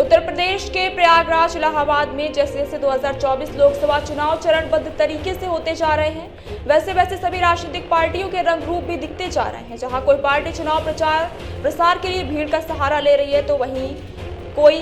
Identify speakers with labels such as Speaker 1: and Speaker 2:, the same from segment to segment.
Speaker 1: उत्तर प्रदेश के प्रयागराज इलाहाबाद में जैसे जैसे 2024 लोकसभा चुनाव चरणबद्ध तरीके से होते जा रहे हैं, वैसे वैसे सभी राजनीतिक पार्टियों के रंग रूप भी दिखते जा रहे हैं। जहां कोई पार्टी चुनाव प्रचार प्रसार के लिए भीड़ का सहारा ले रही है, तो वहीं कोई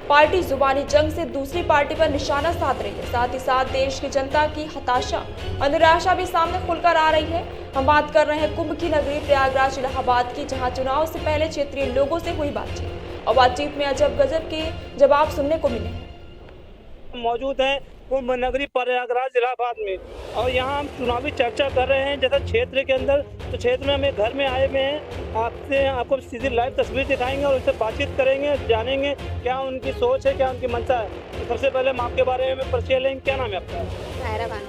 Speaker 1: पार्टी जुबानी जंग से दूसरी पार्टी पर निशाना साध रही है। साथ ही साथ देश की जनता की हताशा और निराशा भी सामने खुलकर आ रही है। हम बात कर रहे हैं कुंभ की नगरी प्रयागराज इलाहाबाद की, जहां चुनाव से पहले क्षेत्रीय लोगों से हुई बातचीत और बातचीत में अजब गजब के जवाब सुनने को मिले हैं।
Speaker 2: मौजूद हैं कुंभ नगरी प्रयागराज इलाहाबाद में और यहाँ हम चुनावी चर्चा कर रहे हैं। जैसे क्षेत्र के अंदर तो क्षेत्र में हमें घर में आए हुए हैं, आपको सीधी लाइव तस्वीर दिखाएंगे और उससे बातचीत करेंगे, जानेंगे क्या उनकी सोच है, क्या उनकी मंशा है। तो सबसे पहले हम आपके बारे में परिचय लेंगे। क्या नाम है आपका?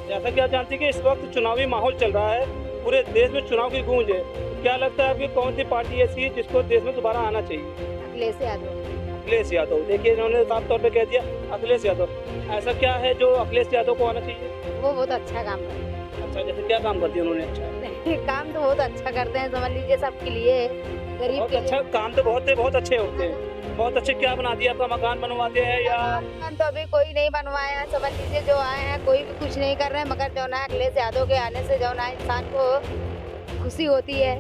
Speaker 2: जैसा कि आप जानते हैं कि इस वक्त चुनावी माहौल चल रहा है, पूरे देश में चुनाव की गूंज है। क्या लगता है कि कौन सी पार्टी ऐसी है जिसको देश में दोबारा आना चाहिए? अखिलेश यादव। देखिए इन्होंने साफ तौर पे कह दिया अखिलेश यादव। ऐसा क्या है जो अखिलेश यादव को आना चाहिए?
Speaker 3: वो बहुत अच्छा काम करते हैं।
Speaker 2: अच्छा, जैसे क्या काम करती है उन्होंने? अच्छा
Speaker 3: काम तो बहुत अच्छा करते हैं, समझ लीजिए सबके लिए, गरीब
Speaker 2: बहुत
Speaker 3: के
Speaker 2: अच्छा काम तो बहुत अच्छे होते हैं। बहुत अच्छे। क्या बना दिया? आपका मकान बनवाते हैं या?
Speaker 3: मकान तो अभी कोई नहीं बनवाया, समझ लीजिए जो आए हैं कोई भी कुछ नहीं कर रहे हैं, मगर जो ना अखिलेश यादव के आने से जो ना इंसान को खुशी होती है।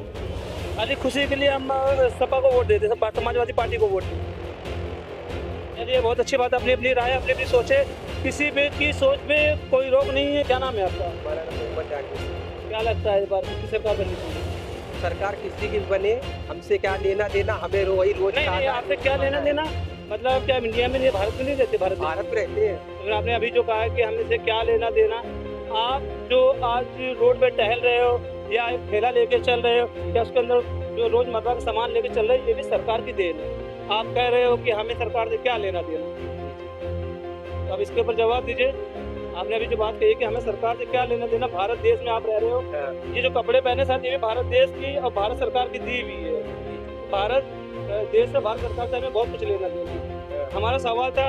Speaker 2: खाली खुशी के लिए हम सपा को वोट देते हैं, समाजवादी पार्टी को वोट देते हैं। ये बहुत अच्छी बात है। अपनी अपनी राय, अपनी अपनी सोचे, किसी भी की सोच में कोई रोक नहीं है। क्या नाम है आपका? क्या लगता है इस बार किस सरकार बननी चाहिए?
Speaker 4: सरकार किसी की बने, हमसे क्या लेना देना, हमें वही रोज
Speaker 2: नहीं, आपसे क्या लेना देना? मतलब क्या इंडिया में नहीं, भारत में नहीं रहते? भारत
Speaker 4: में रहते हैं।
Speaker 2: तो आपने अभी जो कहा है कि हमसे क्या लेना देना, आप जो आज रोड पे टहल रहे हो या एक ठेला लेके चल रहे हो या उसके अंदर जो रोजमर्रा का सामान लेके चल रहे हो, ये भी सरकार की देन है। आप कह रहे हो कि हमें सरकार से क्या लेना देना, तो अब इसके ऊपर जवाब दीजिए। आपने अभी जो बात कही कि हमें सरकार से क्या लेना देना, भारत देश में आप रह रहे हो, ये जो कपड़े पहने साथ ये भी भारत देश की और भारत सरकार की दी हुई है। भारत देश से, भारत सरकार से हमें बहुत कुछ लेना देना है। हमारा सवाल था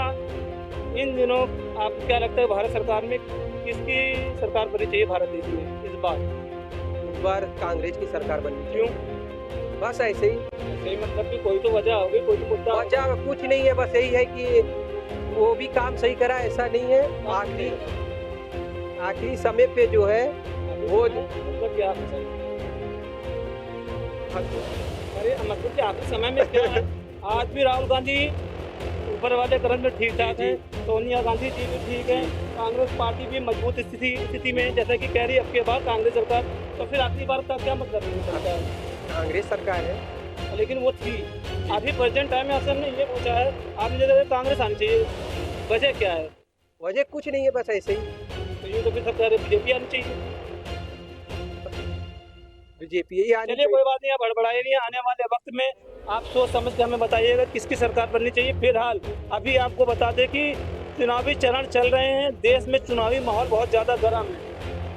Speaker 2: इन दिनों, आपको क्या लगता है भारत सरकार में किसकी सरकार बननी चाहिए भारत देश में इस बार?
Speaker 4: कांग्रेस की सरकार बननी।
Speaker 2: क्यों?
Speaker 4: बस ऐसे ही।
Speaker 2: ऐसे ही मतलब कि कोई तो वजह होगी, कोई तो मुद्दा?
Speaker 4: वजह कुछ नहीं है, बस यही है कि वो भी काम सही करा, ऐसा नहीं है। आखिरी समय पे जो है वो
Speaker 2: मतलब क्या? अरे मतलब कि आखिरी समय में क्या है? आज भी राहुल गांधी ऊपर वाले करंट में ठीक ठाक है, सोनिया गांधी जी भी ठीक है, कांग्रेस पार्टी भी मजबूत स्थिति में, जैसा कि कह रही है अब के बाद कांग्रेस सरकार। तो फिर आखिरी बार का क्या मतलब है?
Speaker 4: कांग्रेस सरकार है,
Speaker 2: लेकिन वो थी। अभी प्रेजेंट टाइम में असल ने ये पूछा है, आपने जगह कांग्रेस आनी चाहिए, वजह क्या है?
Speaker 4: वजह कुछ नहीं है, बस ऐसे ही।
Speaker 2: तो ये तो फिर सब कह रहे बीजेपी आनी चाहिए।
Speaker 4: बीजेपी ही आनी चाहिए।
Speaker 2: कोई बात नहीं, आप बड़बड़ाइए नहीं। आने वाले वक्त में आप सोच समझ के हमें बताइएगा किसकी सरकार बननी चाहिए। फिलहाल अभी आपको बता दें कि चुनावी चरण चल रहे हैं, देश में चुनावी माहौल बहुत ज़्यादा गर्म है।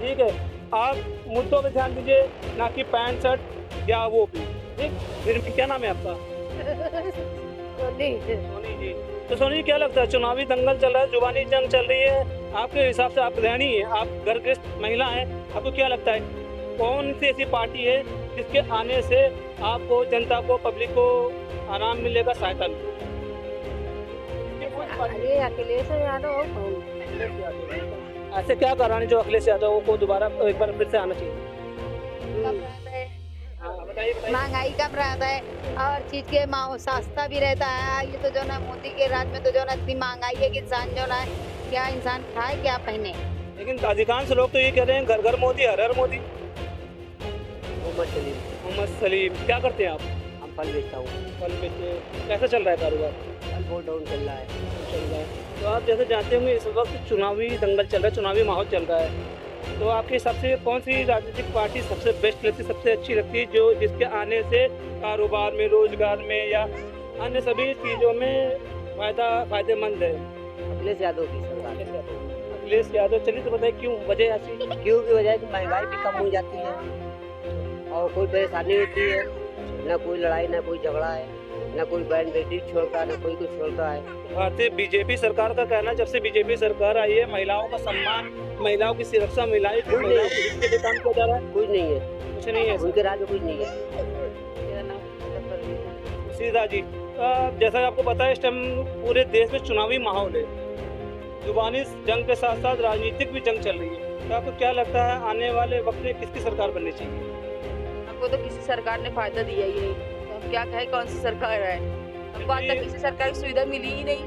Speaker 2: ठीक है, आप मुद्दों पे ध्यान दीजिए, ना कि पैंट शर्ट या वो भी। ठीक, फिर क्या नाम है आपका? सोनी जी। तो सोनी जी, क्या लगता है चुनावी दंगल चल रहा है, जुबानी जंग चल रही है, आपके हिसाब से आप गृहिणी हैं, आप घर गृहस्थ महिला हैं, आपको क्या लगता है कौन सी ऐसी पार्टी है जिसके आने से आपको, जनता को, पब्लिक को आराम मिलेगा, सहायता मिलेगी?
Speaker 3: अखिलेश यादव।
Speaker 2: ऐसे क्या कारण है जो अखिलेश यादव को दोबारा एक बार फिर से आना चाहिए? बताइए।
Speaker 3: महंगाई कम रहता है और चीज के सस्ता भी रहता है। ये तो जो ना मोदी के राज में तो जो ना इतनी महंगाई है कि इंसान जो ना क्या इंसान खाए क्या पहने।
Speaker 2: लेकिन अधिकांश लोग तो ये कह रहे हैं घर घर मोदी, हर हर मोदी। मोहम्मद सलीम, क्या करते हैं आप?
Speaker 4: हम फल बेचता हूँ।
Speaker 2: फल बेचते। कैसा चल रहा है कारोबार?
Speaker 4: फल बहुत डाउन चल रहा है।
Speaker 2: तो आप जैसे जानते होंगे इस वक्त चुनावी दंगल चल रहा है, चुनावी माहौल चल रहा है, तो आपके हिसाब से कौन सी राजनीतिक पार्टी सबसे बेस्ट लगती है, सबसे अच्छी लगती है, जो जिसके आने से कारोबार में, रोजगार में या अन्य सभी चीज़ों में फायदेमंद है?
Speaker 4: अखिलेश यादव की सरकार।
Speaker 2: अखिलेश यादव। चलिए तो बताइए क्यों, वजह ऐसी?
Speaker 4: क्यों की वजह कि महंगाई भी कम हो जाती है और कोई परेशानी होती है, ना कोई लड़ाई, ना कोई झगड़ा है, ना कोई बहन बेटी छोड़ता है, ना कोई कुछ छोड़ता है।
Speaker 2: भारतीय बीजेपी सरकार का कहना है जब से बीजेपी सरकार आई है महिलाओं का सम्मान, महिलाओं की सुरक्षा, महिलाओं के लिए काम किया जा रहा है।
Speaker 4: कुछ नहीं है,
Speaker 2: कुछ नहीं है,
Speaker 4: उनके राज्य में कुछ नहीं है।
Speaker 2: सीधा जी। जैसा कि आपको पता है इस टाइम पूरे देश में चुनावी माहौल है, जुबानी जंग के साथ साथ राजनीतिक भी जंग चल रही है। तो आपको क्या लगता है आने वाले वक्त में किसकी सरकार बननी चाहिए?
Speaker 5: हमको तो किसी सरकार ने फायदा दिया ही नहीं, तो हम क्या कहें कौन सी सरकार है। हमको आज तक किसी सरकार की सुविधा मिली ही नहीं।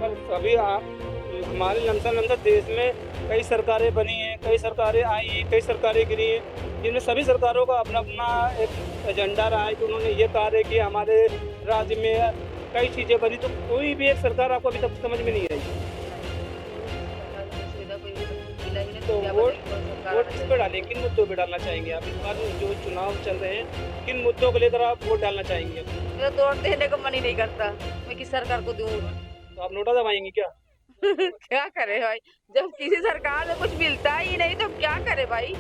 Speaker 2: पर सभी हमारे लमसम देश में कई सरकारें बनी हैं, कई सरकारें आई हैं, कई सरकारें गिरी हैं, जिनमें सभी सरकारों का अपना अपना एक एजेंडा रहा है कि उन्होंने ये कहा है कि हमारे राज्य में कई चीज़ें बनी, तो कोई भी एक सरकार आपको अभी तक समझ में नहीं आई।
Speaker 5: सुविधा कोई मिला ही नहीं,
Speaker 2: तो
Speaker 5: क्या
Speaker 2: वोट
Speaker 5: बताएं कौन सरकार
Speaker 2: वोट
Speaker 5: आना
Speaker 2: किस
Speaker 5: चाहिए।
Speaker 2: पे डालें, किन मुद्दों पे डालना चाहेंगे आप? इस बार जो चुनाव चल रहे हैं किन मुद्दों को लेकर आप वोट डालना चाहेंगे?
Speaker 5: मेरा तो वोट देने का मन ही नहीं करता, मैं किस सरकार को दूँ।
Speaker 2: तो आप नोटा दबाएंगे क्या?
Speaker 5: क्या करे भाई, जब किसी सरकार में कुछ मिलता ही नहीं तो क्या करे भाई।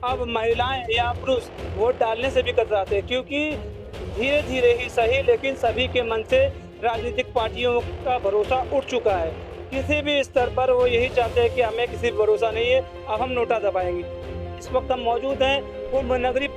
Speaker 2: अब महिलाएं या पुरुष वोट डालने से भी कतराते हैं, क्योंकि धीरे धीरे ही सही लेकिन सभी के मन से राजनीतिक पार्टियों का भरोसा उठ चुका है। किसी भी स्तर पर वो यही चाहते हैं कि हमें किसी पर भरोसा नहीं है, अब हम नोटा दबाएंगे। इस वक्त हम मौजूद हैं कुंभ नगरी